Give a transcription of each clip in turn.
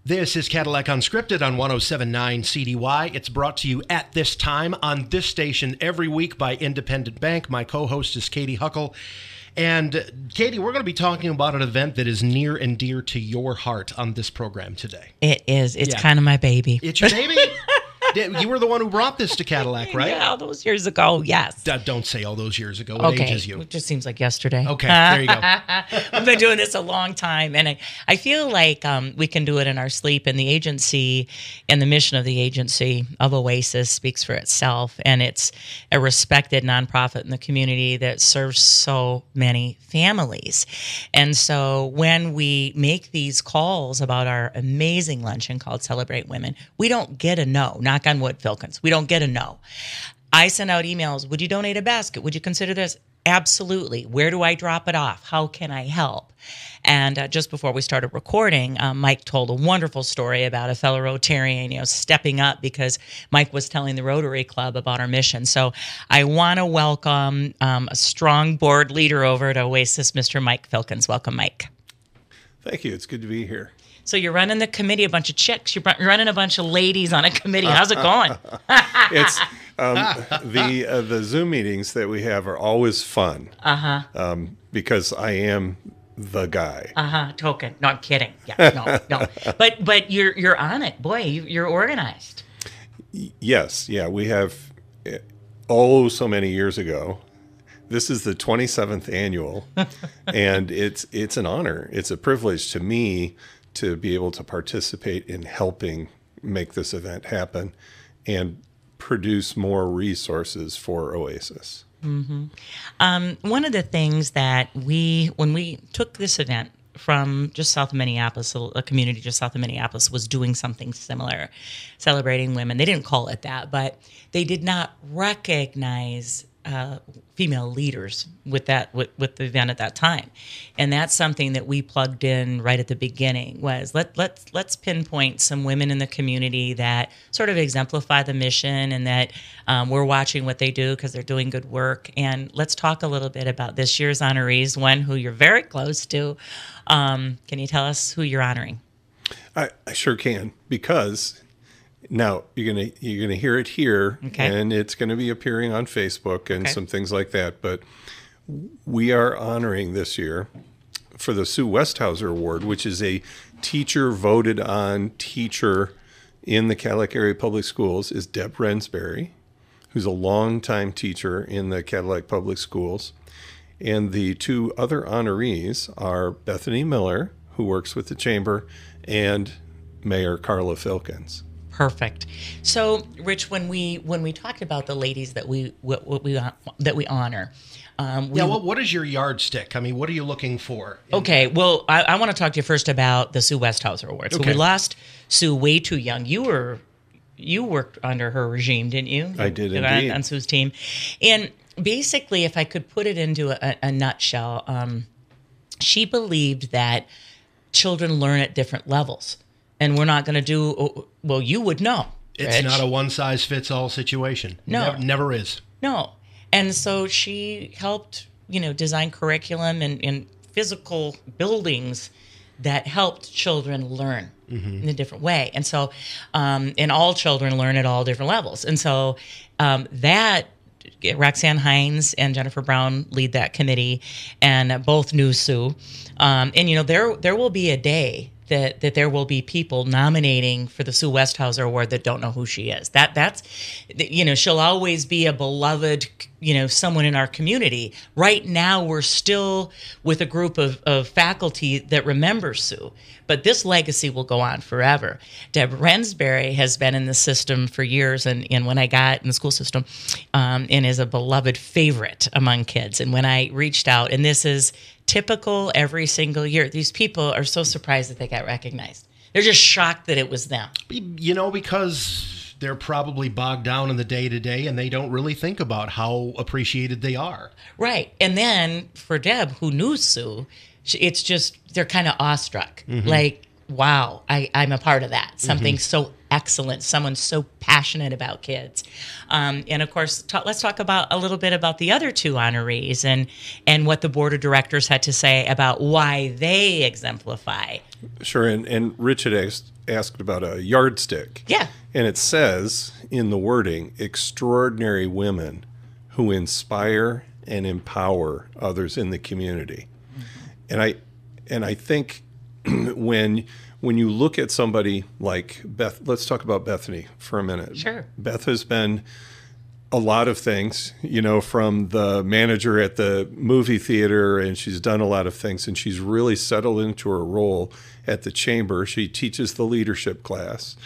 This is Cadillac Unscripted on 107.9 CDY. It's brought to you at this time on this station every week by Independent Bank. My co-host is Katie Huckle. And Katie, we're going to be talking about an event that is near and dear to your heart on this program today. It is. It's kind of my baby. It's your baby? You were the one who brought this to Cadillac, right? Yeah, all those years ago, yes. Don't say all those years ago. What age is you? It just seems like yesterday. Okay, there you go. I've been doing this a long time, and I feel like we can do it in our sleep, and the agency and the mission of the agency of OASIS speaks for itself, and it's a respected nonprofit in the community that serves so many families. And so when we make these calls about our amazing luncheon called Celebrate Women, we don't get a no. Knock on wood, Filkins. We don't get a no. I send out emails. Would you donate a basket? Would you consider this? Absolutely. Where do I drop it off? How can I help? And just before we started recording, Mike told a wonderful story about a fellow Rotarian, stepping up because Mike was telling the Rotary Club about our mission. So I want to welcome a strong board leader over at OASIS, Mr. Mike Filkins. Welcome, Mike. Thank you. It's good to be here. So you're running the committee, a bunch of chicks. You're running a bunch of ladies on a committee. How's it going? It's the Zoom meetings that we have are always fun. Because I am the guy. Token. No, I'm kidding. Yeah, no. But you're on it, boy. You're organized. Yes, yeah. We have so many years ago. This is the 27th annual, and it's an honor. It's a privilege to me to be able to participate in helping make this event happen and produce more resources for OASIS. Mm-hmm. One of the things that when we took this event from just south of Minneapolis, a community just south of Minneapolis was doing something similar, celebrating women. They didn't call it that, but they did not recognize female leaders with the event at that time, and that's something that we plugged in right at the beginning. Was let's pinpoint some women in the community that sort of exemplify the mission, and that we're watching what they do because they're doing good work. And let's talk a little bit about this year's honorees, one who you're very close to. Can you tell us who you're honoring? I sure can, because now you're gonna hear it here, and it's gonna be appearing on Facebook and some things like that. But we are honoring this year for the Sue Westhauser Award, which is a teacher voted on teacher in the Cadillac area public schools, is Deb Rensberry, who's a longtime teacher in the Cadillac public schools. And the two other honorees are Bethany Miller, who works with the chamber, and Mayor Carla Filkins. Perfect. So, Rich, when we talked about the ladies that we honor, what is your yardstick? I mean, what are you looking for? Okay, well, I want to talk to you first about the Sue Westhauser Award. So we lost Sue way too young. You worked under her regime, didn't you? I did indeed. On Sue's team, and basically, if I could put it into a nutshell, she believed that children learn at different levels. And we're not going to do, well, you would know. It's not a one-size-fits-all situation. No. Never is. No. And so she helped, design curriculum and physical buildings that helped children learn in a different way. And so, and all children learn at all different levels. And so that Roxanne Hines and Jennifer Brown lead that committee, and both knew Sue. And, there will be a day that there will be people nominating for the Sue Westhauser Award that don't know who she is. That's she'll always be a beloved, someone in our community. Right now, we're still with a group of faculty that remember Sue, but this legacy will go on forever. Deb Rensberry has been in the system for years, and when I got in the school system, and is a beloved favorite among kids. And when I reached out, and this is typical every single year, these people are so surprised that they got recognized. They're just shocked that it was them. Because they're probably bogged down in the day-to-day, and they don't really think about how appreciated they are. Right. And then for Deb, who knew Sue, it's just, they're kind of awestruck. Like, wow, I'm a part of that. Something so excellent, someone so passionate about kids. And of course, let's talk about a little bit about the other two honorees and what the board of directors had to say about why they exemplify. Sure. And Rich had asked about a yardstick. Yeah. And it says in the wording, extraordinary women who inspire and empower others in the community. And I think when you look at somebody like Beth, let's talk about Bethany for a minute. Sure. Beth has been a lot of things, from the manager at the movie theater, and she's done a lot of things, and she's really settled into her role at the chamber. She teaches the leadership class,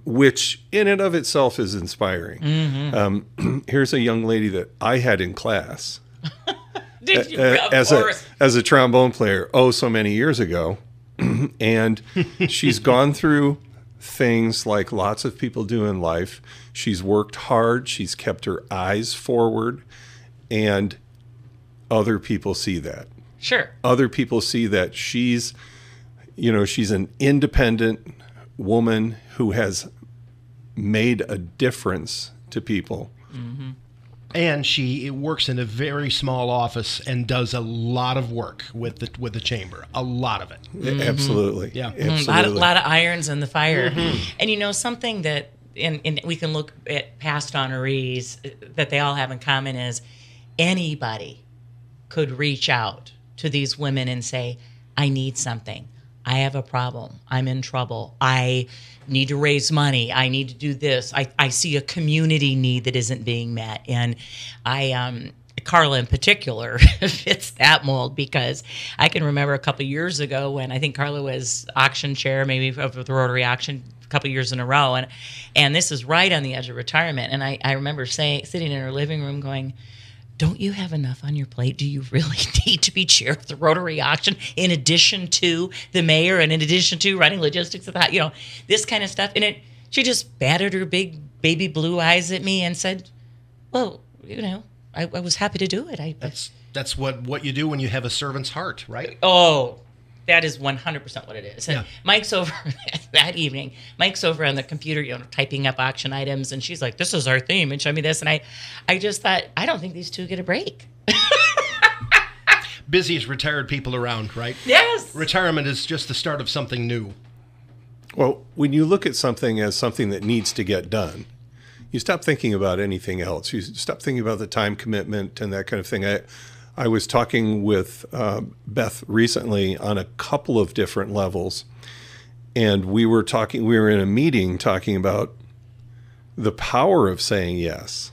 which in and of itself is inspiring. Here's a young lady that I had in class as a trombone player, so many years ago. And she's gone through things like lots of people do in life. She's worked hard. She's kept her eyes forward. And other people see that. Sure. Other people see that she's an independent woman who has made a difference to people. And she works in a very small office and does a lot of work with the chamber. A lot of it. Absolutely. Yeah. Absolutely. A lot of irons in the fire. And something that and we can look at past honorees that they all have in common is anybody could reach out to these women and say, I need something. I have a problem. I'm in trouble. I need to raise money. I need to do this. I see a community need that isn't being met. And Carla in particular fits that mold, because I can remember a couple of years ago when I think Carla was auction chair, maybe of the Rotary auction, a couple of years in a row. And this is right on the edge of retirement. And I remember sitting in her living room going, don't you have enough on your plate? Do you really need to be chair of the Rotary auction in addition to the mayor and in addition to running logistics of that, this kind of stuff? And she just batted her big baby blue eyes at me and said, well, I was happy to do it. That's what you do when you have a servant's heart, right? Oh, that is 100% what it is. And Yeah. Mike's over that evening. Mike's over on the computer, typing up auction items, and she's like, "This is our theme," and show me this. And I just thought, I don't think these two get a break. Busiest retired people around, right? Yes. Retirement is just the start of something new. Well, when you look at something as something that needs to get done, you stop thinking about anything else. You stop thinking about the time commitment and that kind of thing. I was talking with Beth recently on a couple of different levels, and we were in a meeting talking about the power of saying yes,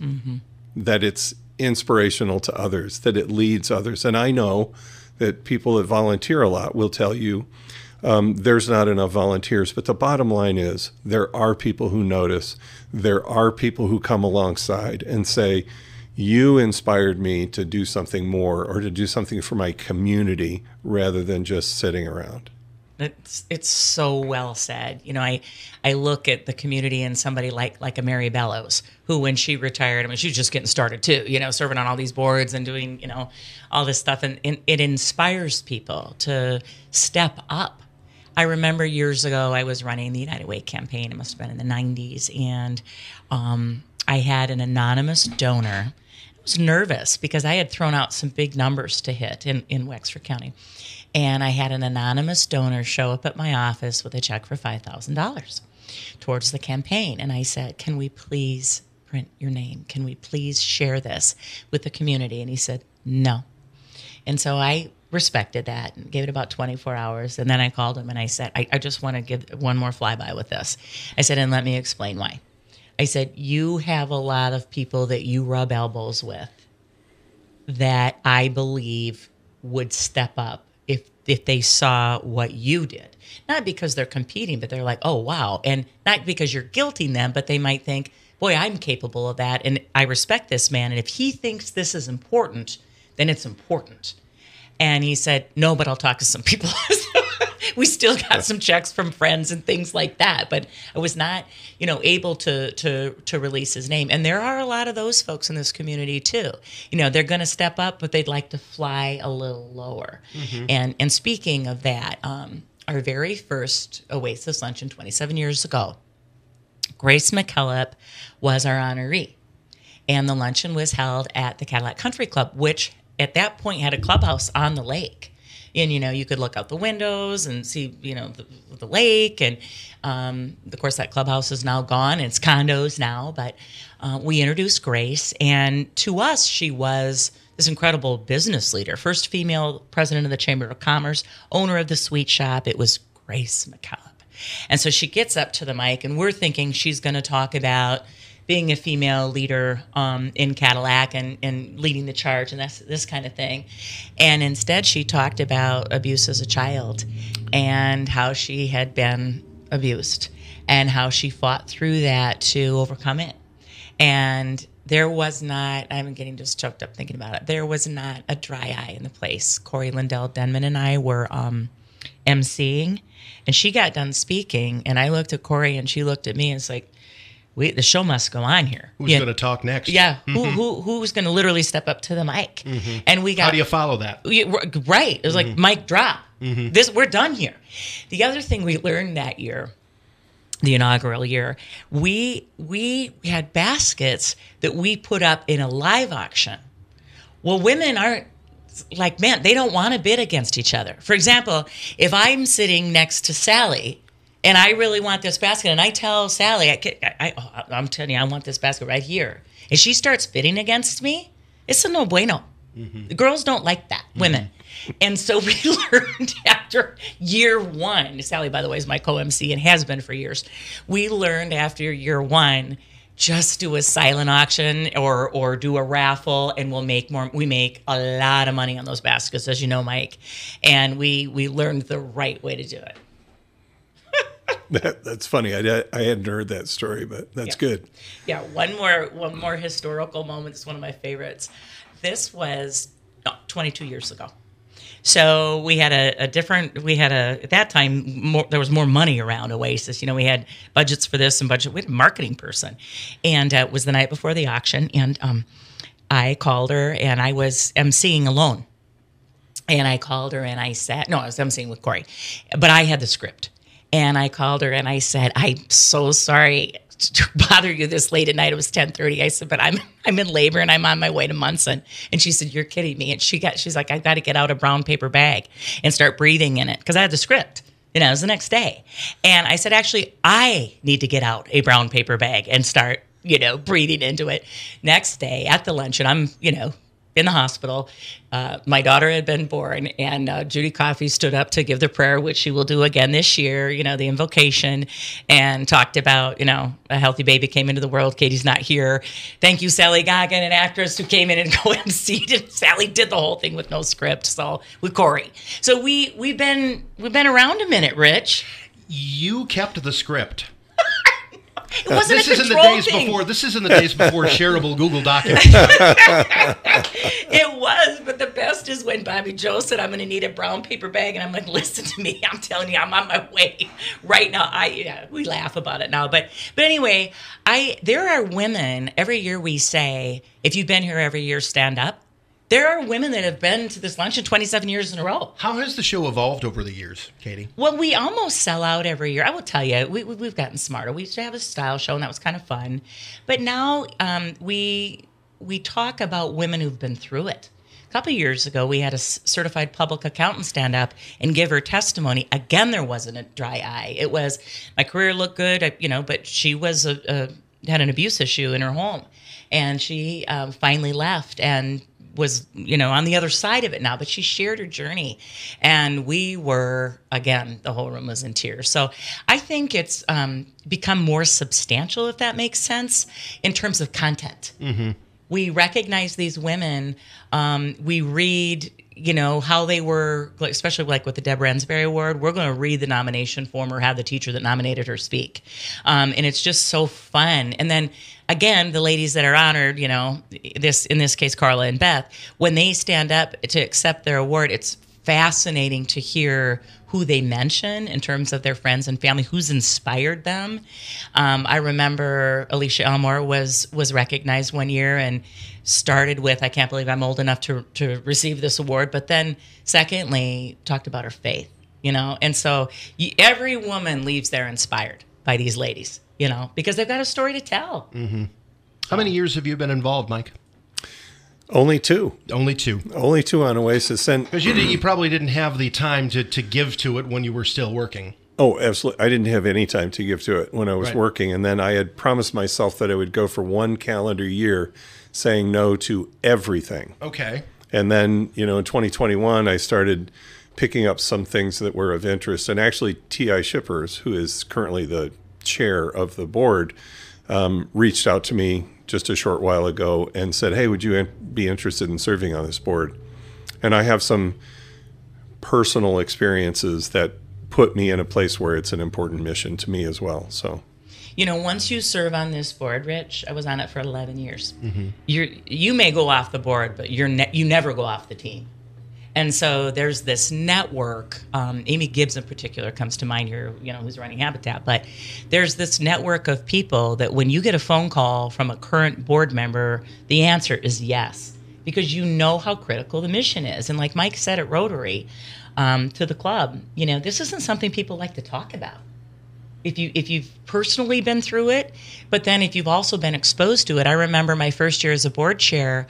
that it's inspirational to others, that it leads others. And I know that people that volunteer a lot will tell you there's not enough volunteers, but the bottom line is there are people who notice, there are people who come alongside and say, you inspired me to do something more or to do something for my community rather than just sitting around. It's so well said. I look at the community and somebody like a Mary Bellows, who when she retired, she was just getting started too, serving on all these boards and doing, all this stuff. And it inspires people to step up. I remember years ago, I was running the United Way campaign. It must have been in the 90s. And I had an anonymous donor. I was nervous because I had thrown out some big numbers to hit in Wexford County. And I had an anonymous donor show up at my office with a check for $5,000 towards the campaign. And I said, can we please print your name? Can we please share this with the community? And he said, no. And so I respected that and gave it about 24 hours. And then I called him and I said, I just want to give one more flyby with this. I said, and let me explain why. I said, you have a lot of people that you rub elbows with that I believe would step up if they saw what you did. Not because they're competing, but they're like, oh, wow. And not because you're guilting them, but they might think, boy, I'm capable of that. And I respect this man. And if he thinks this is important, then it's important. And he said, no, but I'll talk to some people. We still got some checks from friends and things like that, but I was not, able to release his name. And there are a lot of those folks in this community too. They're going to step up, but they'd like to fly a little lower. And speaking of that, our very first OASIS luncheon 27 years ago, Grace McKillop was our honoree. And the luncheon was held at the Cadillac Country Club, which at that point had a clubhouse on the lake. And, you could look out the windows and see, the lake. And, of course, that clubhouse is now gone. It's condos now. But we introduced Grace. And to us, she was this incredible business leader. First female president of the Chamber of Commerce, owner of the sweet shop. It was Grace McKillop. And so she gets up to the mic, and we're thinking she's going to talk about being a female leader in Cadillac and leading the charge and this kind of thing. And instead, she talked about abuse as a child and how she had been abused and how she fought through that to overcome it. And there was not, I'm getting just choked up thinking about it, there was not a dry eye in the place. Corey Lindell Denman and I were emceeing, and she got done speaking, and I looked at Corey, and she looked at me, and it's like, the show must go on here. Who's going to talk next? Yeah, who's going to literally step up to the mic? Mm-hmm. And we got. How do you follow that? Right, it was like mic drop. Mm-hmm. We're done here. The other thing we learned that year, the inaugural year, we had baskets that we put up in a live auction. Well, women aren't like men; they don't want to bid against each other. For example, if I'm sitting next to Sally, and I really want this basket, and I tell Sally, I'm telling you, I want this basket right here, and she starts bidding against me, it's a no bueno. Mm-hmm. The girls don't like that, women. Mm-hmm. And so we learned after year one, Sally, by the way, is my co-MC and has been for years. We learned after year one, just do a silent auction or do a raffle, and we'll make more. We make a lot of money on those baskets, as you know, Mike. And we learned the right way to do it. That's funny. I hadn't heard that story, but that's good. Yeah, one more historical moment. It's one of my favorites. This was 22 years ago. So we had at that time, there was more money around OASIS. We had budgets for this and we had a marketing person. And it was the night before the auction. And I called her, and I was emceeing alone. And I called her and I said, no, I was emceeing with Corey, but I had the script. And I called her and I said, I'm so sorry to bother you this late at night. It was 10:30. I said, but I'm in labor and I'm on my way to Munson. And she said, you're kidding me. And she's like, I've got to get out a brown paper bag and start breathing in it, because I had the script. It was the next day. And I said, actually, I need to get out a brown paper bag and start, breathing into it. Next day at the luncheon, I'm, in the hospital. My daughter had been born, and Judy Coffey stood up to give the prayer, which she will do again this year, the invocation, and talked about, a healthy baby came into the world. Katie's not here. Thank you, Sally Goggin, an actress who came in and co-emceed, and Sally did the whole thing with no script, so with Corey. So we've been around a minute, Rich. You kept the script. It wasn't this a is in the control days thing. before. This is in the days before shareable Google documents. It was, but the best is when Bobby Joe said, "I'm going to need a brown paper bag," and I'm like, "Listen to me. I'm telling you, I'm on my way right now." We laugh about it now, but anyway, there are women every year. We say, if you've been here every year, stand up. There are women that have been to this luncheon 27 years in a row. How has the show evolved over the years, Katie? Well, we almost sell out every year. I will tell you, we've gotten smarter. We used to have a style show, and that was kind of fun. But now we talk about women who've been through it. A couple of years ago, we had a certified public accountant stand up and give her testimony. Again, there wasn't a dry eye. It was, my career looked good, but she was had an abuse issue in her home. And she finally left and was, on the other side of it now, but she shared her journey, and we were, again, the whole room was in tears. So I think it's become more substantial, if that makes sense, in terms of content. Mm-hmm. We recognize these women. We read, how they were, especially like with the Deborah Ensberry Award. We're going to read the nomination form or have the teacher that nominated her speak. And it's just so fun. And then, again, the ladies that are honored, in this case, Carla and Beth, when they stand up to accept their award, it's fascinating to hear who they mention in terms of their friends and family, who's inspired them. I remember Alicia Elmore was recognized one year and started with, I can't believe I'm old enough to receive this award, but then secondly, talked about her faith And so every woman leaves there inspired by these ladies, because they've got a story to tell. Mm-hmm. How many years have you been involved, Mike? Only two. Only two. Only two on OASIS. Because you probably didn't have the time to give to it when you were still working. Oh, absolutely. I didn't have any time to give to it when I was working. And then I had promised myself that I would go for 1 calendar year saying no to everything. Okay. And then, in 2021, I started picking up some things that were of interest. And actually, T.I. Shippers, who is currently the chair of the board, reached out to me just a short while ago and said, hey, would you be interested in serving on this board? And I have some personal experiences that put me in a place where it's an important mission to me as well. So, once you serve on this board, Rich, I was on it for 11 years. Mm-hmm. You may go off the board, but you never go off the team. And so there's this network. Amy Gibbs in particular comes to mind here, who's running Habitat. But there's this network of people that when you get a phone call from a current board member, the answer is yes, because you know how critical the mission is. And like Mike said at Rotary, to the club, this isn't something people like to talk about. If you've personally been through it, but then if you've also been exposed to it. I remember my first year as a board chair,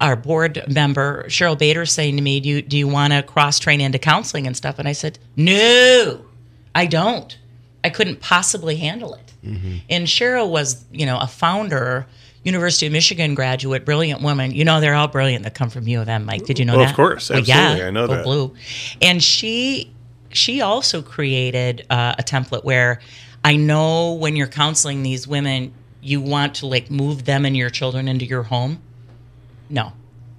our board member, Cheryl Bader, saying to me, do you want to cross-train into counseling and stuff? And I said, no, I don't. I couldn't possibly handle it. Mm-hmm. And Cheryl was, a founder, University of Michigan graduate, brilliant woman. They're all brilliant that come from U of M, Mike. Did you know that? Of course. Absolutely. Well, yeah, I know that. Blue. And she also created a template where I know when you're counseling these women, you want to move them and your children into your home. No,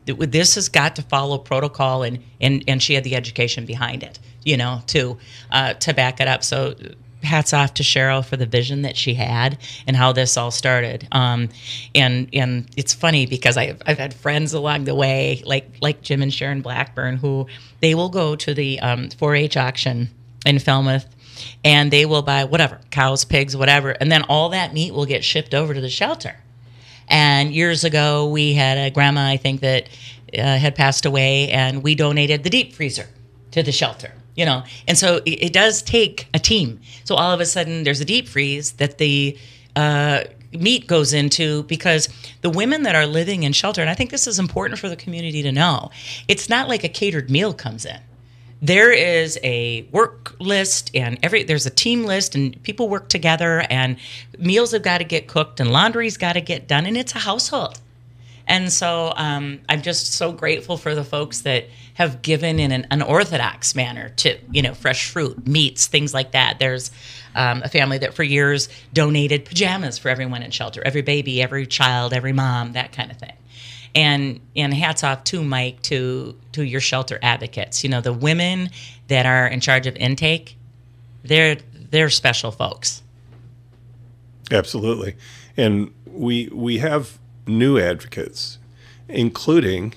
this has got to follow protocol, and she had the education behind it, to back it up. So hats off to Cheryl for the vision that she had and how this all started. And it's funny because I've had friends along the way, like Jim and Sharon Blackburn, who they will go to the 4-H auction in Falmouth, and they will buy whatever, cows, pigs, whatever, and then all that meat will get shipped over to the shelter. And years ago, we had a grandma, I think, that had passed away, and we donated the deep freezer to the shelter, And so it does take a team. So all of a sudden, there's a deep freeze that the meat goes into, because the women that are living in shelter, and I think this is important for the community to know, it's not like a catered meal comes in. There is a work list, and there's a team list, and people work together, and meals have got to get cooked, and laundry's got to get done, and it's a household. And so I'm just so grateful for the folks that have given in an unorthodox manner to, fresh fruit, meats, things like that. There's a family that for years donated pajamas for everyone in shelter, every baby, every child, every mom, that kind of thing. And hats off to Mike, to your shelter advocates. The women that are in charge of intake, they're special folks. Absolutely. And we have new advocates, including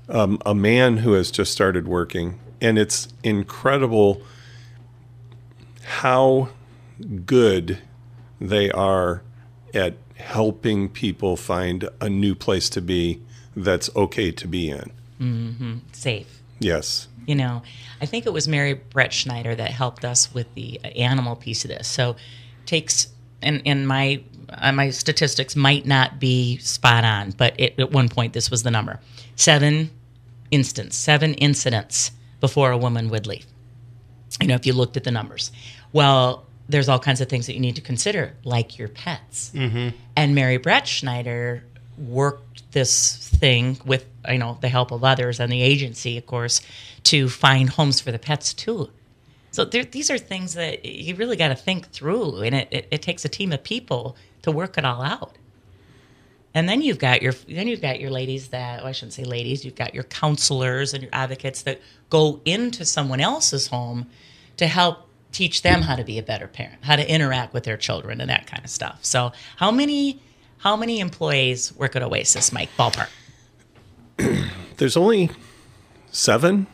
a man who has just started working. And it's incredible how good they are at helping people find a new place to be that's okay to be in. Mm-hmm. Safe. Yes. I think it was Mary Brett Schneider that helped us with the animal piece of this. So takes, and my statistics might not be spot on, but at one point this was the number. 7 incidents before a woman would leave. If you looked at the numbers. Well, there's all kinds of things that you need to consider, like your pets. Mm-hmm. And Mary Brett Schneider worked this thing with, the help of others and the agency, of course, to find homes for the pets too. So these are things that you really got to think through, and it takes a team of people to work it all out. And then you've got your ladies that, I shouldn't say ladies, you've got your counselors and your advocates that go into someone else's home to help teach them how to be a better parent, how to interact with their children, and that kind of stuff. So how many employees work at OASIS, Mike? Ballpark. There's only 7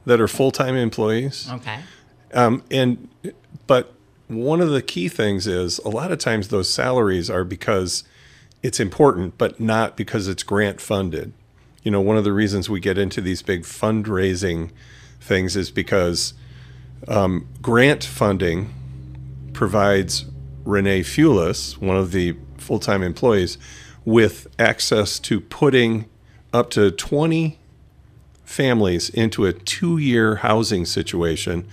that are full-time employees. Okay. But one of the key things is a lot of times those salaries are because it's important, but not because it's grant funded. One of the reasons we get into these big fundraising things is because Grant funding provides Renee Fulis, one of the full-time employees, with access to putting up to 20 families into a 2-year housing situation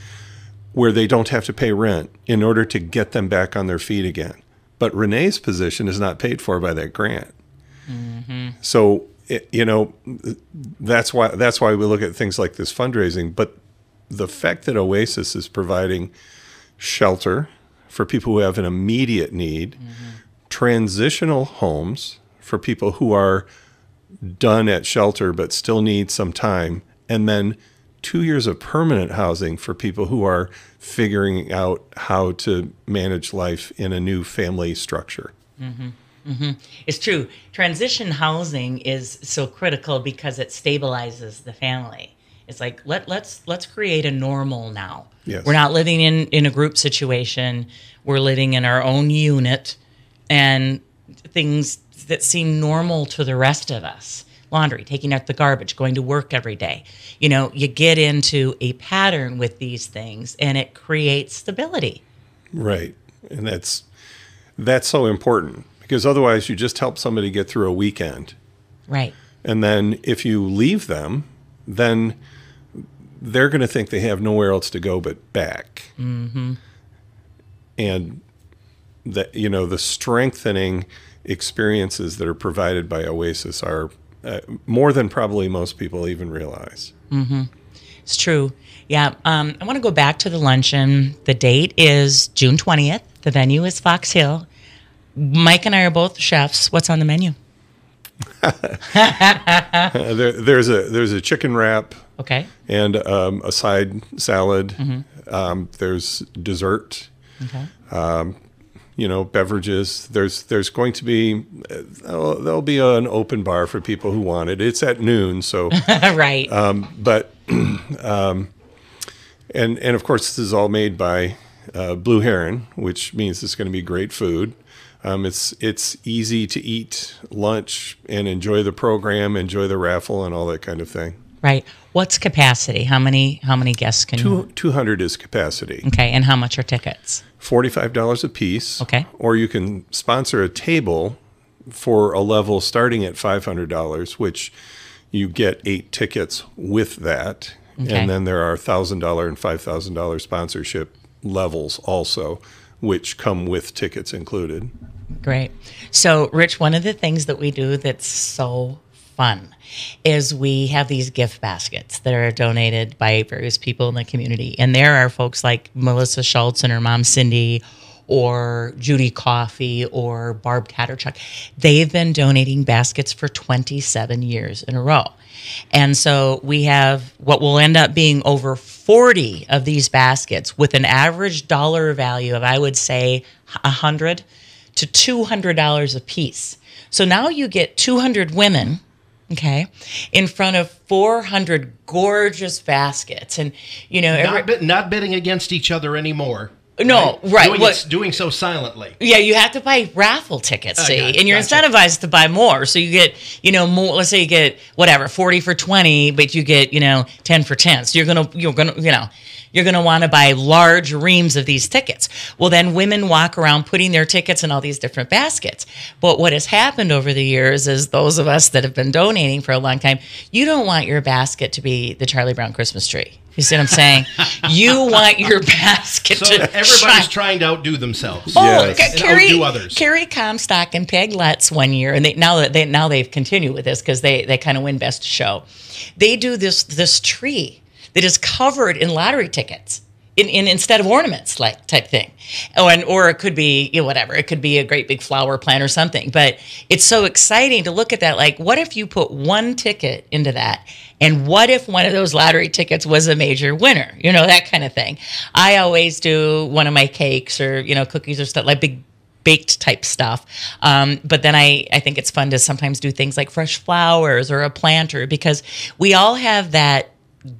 where they don't have to pay rent in order to get them back on their feet again. But Renee's position is not paid for by that grant. Mm-hmm. So, that's why we look at things like this fundraising. But the fact that OASIS is providing shelter for people who have an immediate need, transitional homes for people who are done at shelter but still need some time, and then 2 years of permanent housing for people who are figuring out how to manage life in a new family structure. Mm-hmm. Mm-hmm. It's true. Transition housing is so critical because it stabilizes the family. It's like let's create a normal now. Yes. We're not living in a group situation. We're living in our own unit, and things that seem normal to the rest of us. Laundry, taking out the garbage, going to work every day. You get into a pattern with these things, and it creates stability. Right. And that's so important, because otherwise you just help somebody get through a weekend. Right. And then if you leave them, then they're going to think they have nowhere else to go but back. Mm-hmm. And the strengthening experiences that are provided by OASIS are more than probably most people even realize. Mm-hmm. It's true. Yeah. I want to go back to the luncheon. The date is June 20th. The venue is Fox Hill. Mike and I are both chefs. What's on the menu? There's a chicken wrap. Okay. And a side salad. Mm-hmm. There's dessert. Okay. Beverages. There's going to be there'll be an open bar for people who want it. It's at noon, so right. But and of course this is all made by Blue Heron, which means it's going to be great food. It's easy to eat lunch and enjoy the program, enjoy the raffle, and all that kind of thing. Right. What's capacity? How many guests can you? 200 is capacity. Okay. And how much are tickets? $45 a piece. Okay. Or you can sponsor a table for a level starting at $500, which you get 8 tickets with that. Okay. And then there are $1,000 and $5,000 sponsorship levels also, which come with tickets included. Great. So, Rich, one of the things that we do that's so fun is we have these gift baskets that are donated by various people in the community. And there are folks like Melissa Schultz and her mom, Cindy, or Judy Coffey, or Barb Katterchuk. They've been donating baskets for 27 years in a row. And so we have what will end up being over 40 of these baskets with an average dollar value of, I would say, $100 to $200 a piece. So now you get 200 women, okay, in front of 400 gorgeous baskets. And, not bidding against each other anymore. No, right. Doing so silently. Yeah, you have to buy raffle tickets, see, and you're gotcha. incentivized to buy more. So you get, more. Let's say you get 40 for 20, but you get, 10 for 10. So you're gonna want to buy large reams of these tickets. Well, then women walk around putting their tickets in all these different baskets. But what has happened over the years is those of us that have been donating for a long time, you don't want your basket to be the Charlie Brown Christmas tree. You see what I'm saying? You want your basket to everybody's shine. trying to outdo themselves. Oh, yes. And outdo others. Carrie Comstock and Peg Lutz one year, and now they've continued with this because they kind of win Best Show. They do this tree that is covered in lottery tickets. In instead of ornaments, like type thing, or it could be whatever. It could be a great big flower plant or something. But it's so exciting to look at that. Like, what if you put one ticket into that, and what if one of those lottery tickets was a major winner? That kind of thing. I always do one of my cakes or cookies or stuff like big baked type stuff. But then I think it's fun to sometimes do things like fresh flowers or a planter, because we all have that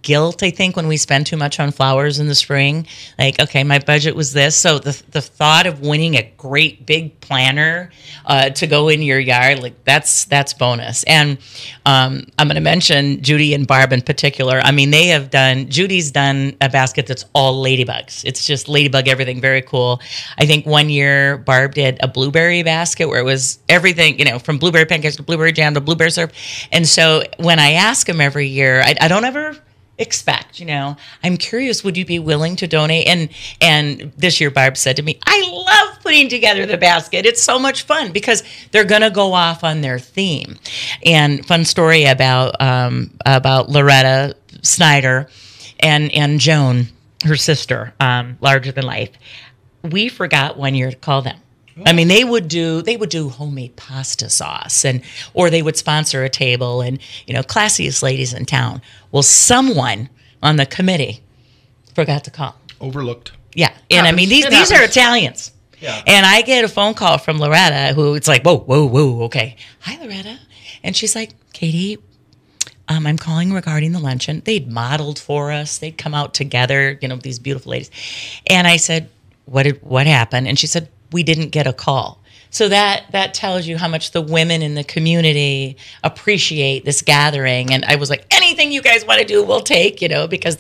guilt, I think, when we spend too much on flowers in the spring. Like, okay, my budget was this. So the thought of winning a great big planter to go in your yard, like that's bonus. And I'm going to mention Judy and Barb in particular. I mean, Judy's done a basket that's all ladybugs. It's just ladybug everything, very cool. I think one year Barb did a blueberry basket where it was everything, from blueberry pancakes to blueberry jam to blueberry syrup. And so when I ask them every year, I don't ever expect, I'm curious, would you be willing to donate? And this year Barb said to me, I love putting together the basket. It's so much fun because they're going to go off on their theme. And fun story about Loretta Snyder and Joan, her sister, larger than life. We forgot one year to call them. I mean, they would do homemade pasta sauce, or they would sponsor a table, and classiest ladies in town. Well, someone on the committee forgot to call. Overlooked. Yeah, and I mean these are Italians. Yeah. And I get a phone call from Loretta, who it's like, whoa, okay, hi Loretta, and she's like, Katie, I'm calling regarding the luncheon. They'd modeled for us. They'd come out together, these beautiful ladies, and I said, what happened? And she said, we didn't get a call. So that tells you how much the women in the community appreciate this gathering. And I was like, anything you guys want to do, we'll take, because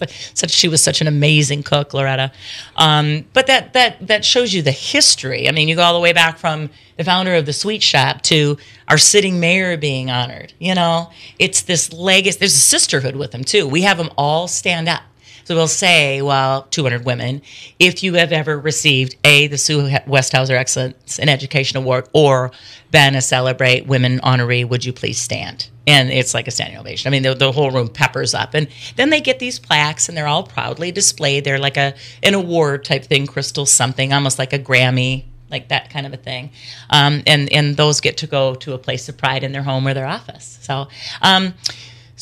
she was such an amazing cook, Loretta. But that shows you the history. I mean, you go all the way back from the founder of the sweet shop to our sitting mayor being honored. It's this legacy. There's a sisterhood with them too. We have them all stand up. So we'll say, 200 women, if you have ever received the Sue Westhauser Excellence in Education Award or been a Celebrate Women honoree, would you please stand? And it's like a standing ovation. I mean, the whole room peppers up. And then they get these plaques, and they're all proudly displayed. They're like an award type thing, crystal something, almost like a Grammy, like that kind of a thing. And those get to go to a place of pride in their home or their office. So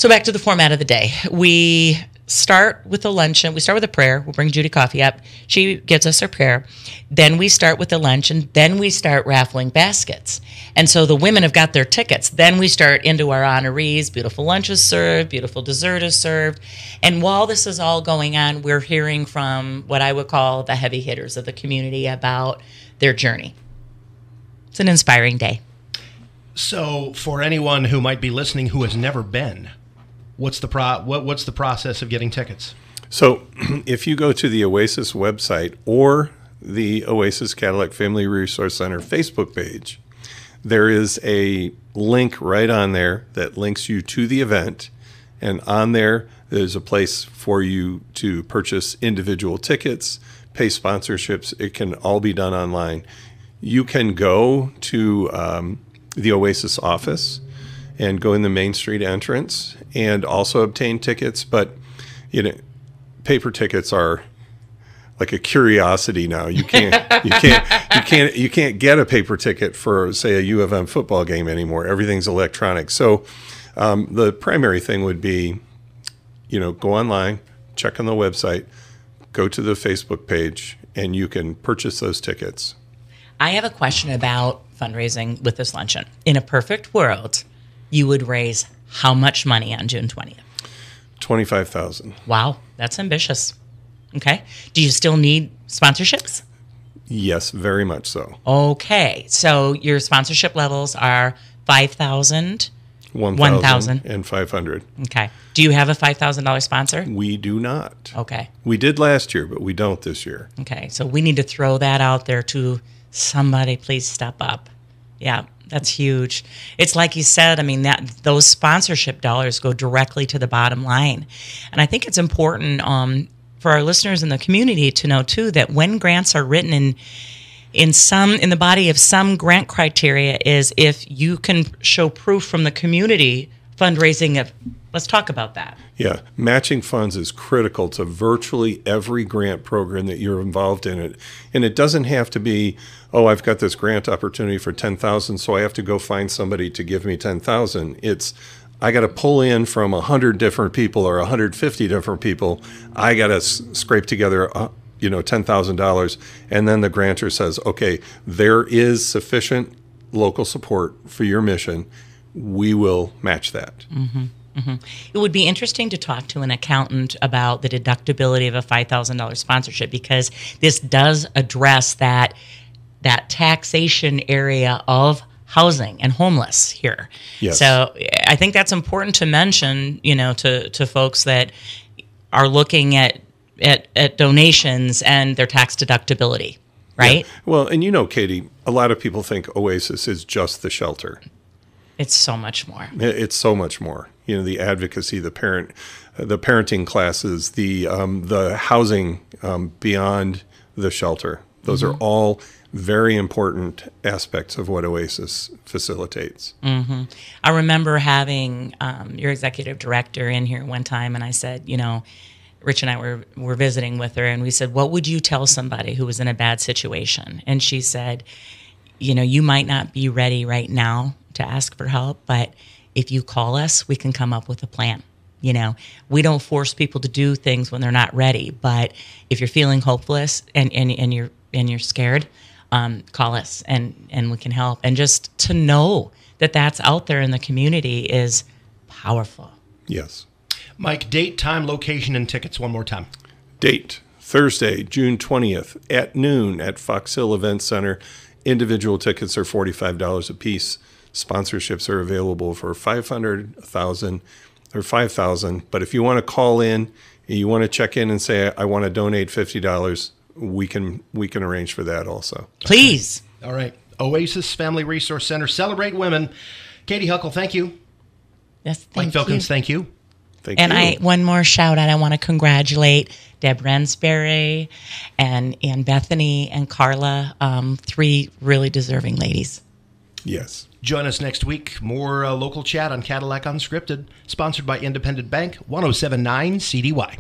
back to the format of the day. We start with a luncheon. We start with a prayer. We'll bring Judy coffee up. She gives us her prayer. Then we start with the luncheon. Then we start raffling baskets. And so the women have got their tickets. Then we start into our honorees. Beautiful lunch is served. Beautiful dessert is served. And while this is all going on, we're hearing from what I would call the heavy hitters of the community about their journey. It's an inspiring day. So for anyone who might be listening who has never been, what's the process of getting tickets? So if you go to the OASIS website or the OASIS Cadillac Family Resource Center Facebook page, there is a link right on there that links you to the event. And on there's a place for you to purchase individual tickets, pay sponsorships. It can all be done online. You can go to the OASIS office and go in the Main Street entrance and also obtain tickets. But, paper tickets are like a curiosity now. You can't get a paper ticket for, say, a U of M football game anymore. Everything's electronic. So the primary thing would be, go online, check on the website, go to the Facebook page, and you can purchase those tickets. I have a question about fundraising with this luncheon. In a perfect world, you would raise how much money on June 20th? $25,000. Wow, that's ambitious. Okay. Do you still need sponsorships? Yes, very much so. Okay. So your sponsorship levels are $5,000, $1,000, and $500. Okay. Do you have a $5,000 sponsor? We do not. Okay. We did last year, but we don't this year. Okay. So we need to throw that out there to somebody. Please step up. Yeah. That's huge. It's like you said, I mean, those sponsorship dollars go directly to the bottom line. And I think it's important for our listeners in the community to know, too, that when grants are written in the body of some grant criteria is if you can show proof from the community fundraising. Let's talk about that. Yeah. Matching funds is critical to virtually every grant program that you're involved in it. And it doesn't have to be, I've got this grant opportunity for $10,000, so I have to go find somebody to give me $10,000. It's, I got to pull in from 100 different people or 150 different people. I got to scrape together, $10,000. And then the grantor says, okay, there is sufficient local support for your mission. We will match that. Mm-hmm. It would be interesting to talk to an accountant about the deductibility of a $5,000 sponsorship, because this does address that taxation area of housing and homeless here. Yes. So I think that's important to mention, to folks that are looking at donations and their tax deductibility, right? Yeah. Well, and Katie, a lot of people think OASIS is just the shelter. It's so much more. It's so much more. The advocacy, the parenting classes, the housing beyond the shelter. Those are all very important aspects of what OASIS facilitates. I remember having your executive director in here one time, and I said, Rich and I were visiting with her, and we said, what would you tell somebody who was in a bad situation? And she said, you might not be ready right now to ask for help, but if you call us, we can come up with a plan. We don't force people to do things when they're not ready, but if you're feeling hopeless and you're scared, call us and we can help. And just to know that that's out there in the community is powerful. Yes. Mike, date, time, location, and tickets one more time. Date, Thursday, June 20th at noon at Fox Hill Event Center. Individual tickets are $45 a piece. Sponsorships are available for $500, $1,000, or $5,000. But if you want to call in and you want to check in and say, I want to donate $50, we can arrange for that also. Please. All right. OASIS Family Resource Center. Celebrate women. Katie Huckle, thank you. Yes, Mike Filkins, thank you. Thank you. One more shout out. I want to congratulate Deb Rensberry and Bethany and Carla, 3 really deserving ladies. Yes. Join us next week. More local chat on Cadillac Unscripted, sponsored by Independent Bank, 1079 CDY.